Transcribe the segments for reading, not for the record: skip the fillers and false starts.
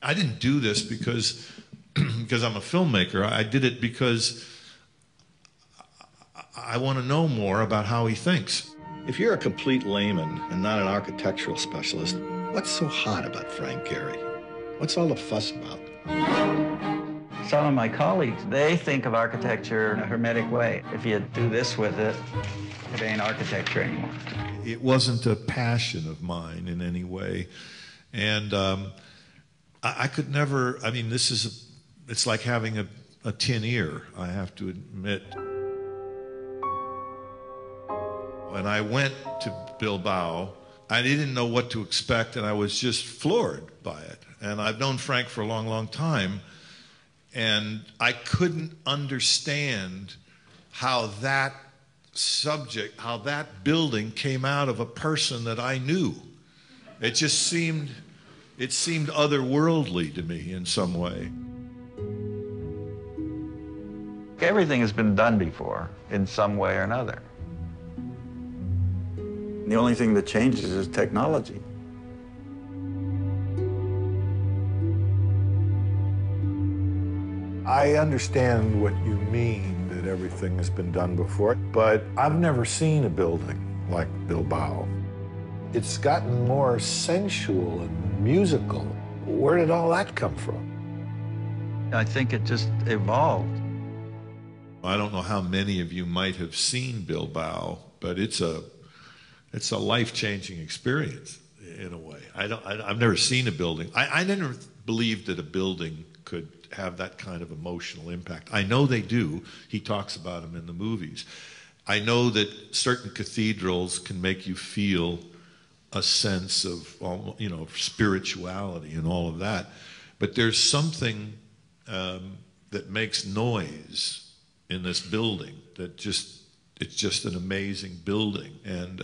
I didn't do this because because I'm a filmmaker. I did it because I want to know more about how he thinks. If you're a complete layman and not an architectural specialist, what's so hot about Frank Gehry? What's all the fuss about? Some of my colleagues, they think of architecture in a hermetic way. If you do this with it, it ain't architecture anymore. It wasn't a passion of mine in any way. And I could never, I mean, it's like having a tin ear, I have to admit. When I went to Bilbao, I didn't know what to expect, and I was just floored by it. And I've known Frank for a long, long time, and I couldn't understand how that subject, how that building came out of a person that I knew. It just seemed otherworldly to me in some way. Everything has been done before in some way or another. The only thing that changes is technology. I understand what you mean, that everything has been done before, but I've never seen a building like Bilbao. It's gotten more sensual and musical. Where did all that come from? I think it just evolved. I don't know how many of you might have seen Bilbao, but it's a life-changing experience in a way. I've never seen a building. I never believed that a building could have that kind of emotional impact. I know they do. He talks about them in the movies. I know that certain cathedrals can make you feel a sense of, you know, spirituality and all of that. But there's something that makes noise in this building that it's just an amazing building. And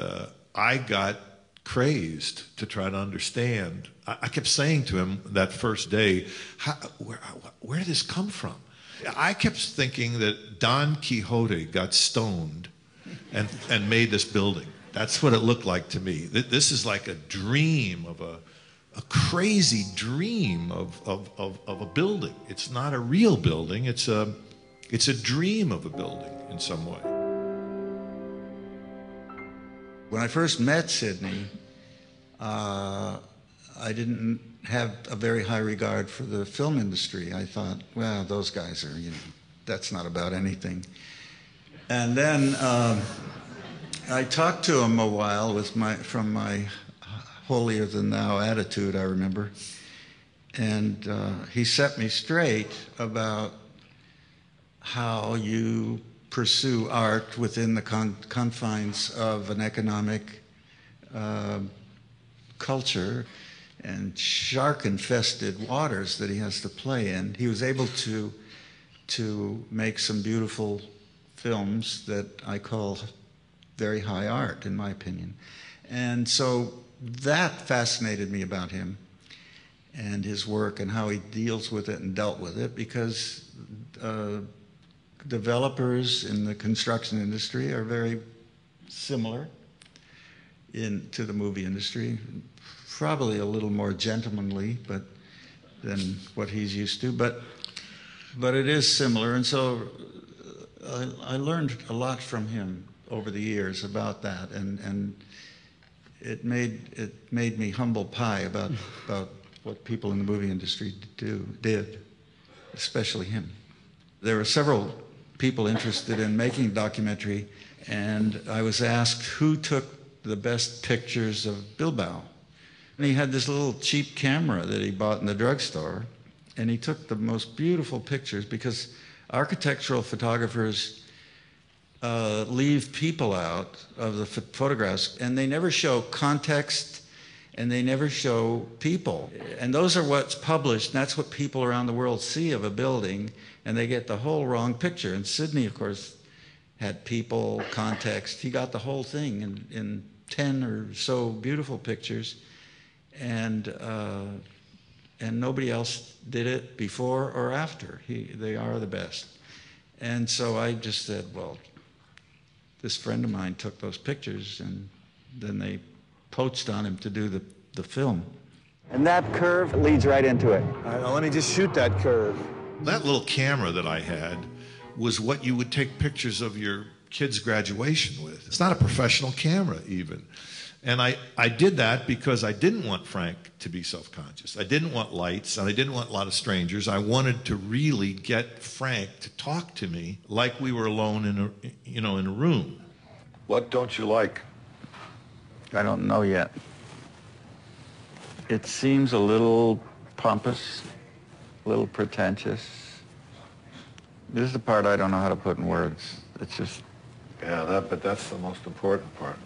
I got crazed to try to understand. I kept saying to him that first day, where did this come from? I kept thinking that Don Quixote got stoned and made this building. That's what it looked like to me. This is like a dream of a crazy dream of a building. It's not a real building. It's a dream of a building in some way. When I first met Sidney, I didn't have a very high regard for the film industry. I thought, well, those guys are, you know, that's not about anything. And then I talked to him a while from my holier-than-thou attitude, I remember. And he set me straight about how you pursue art within the confines of an economic culture and shark-infested waters that he has to play in. He was able to make some beautiful films that I call very high art, in my opinion. And so that fascinated me about him and his work and how he deals with it and dealt with it, because developers in the construction industry are very similar to the movie industry, probably a little more gentlemanly than what he's used to, but it is similar. And so I learned a lot from him over the years about that, and it made me humble pie about what people in the movie industry did, especially him. There were several people interested in making a documentary, and I was asked who took the best pictures of Bilbao. And he had this little cheap camera that he bought in the drugstore, and he took the most beautiful pictures, because architectural photographers leave people out of the photographs, and they never show context, and they never show people. And those are what's published, and that's what people around the world see of a building, and they get the whole wrong picture. And Sidney, of course, had people, context. He got the whole thing in 10 or so beautiful pictures, and nobody else did it before or after. They are the best. And so I just said, well, this friend of mine took those pictures, and then they poached on him to do the film. And that curve leads right into it. All right, now let me just shoot that curve. That little camera that I had was what you would take pictures of your kid's graduation with. It's not a professional camera even. And I did that because I didn't want Frank to be self-conscious. I didn't want lights, and I didn't want a lot of strangers. I wanted to really get Frank to talk to me like we were alone in a room. What don't you like? I don't know yet. It seems a little pompous, a little pretentious. This is the part I don't know how to put in words. It's just... Yeah, but that's the most important part.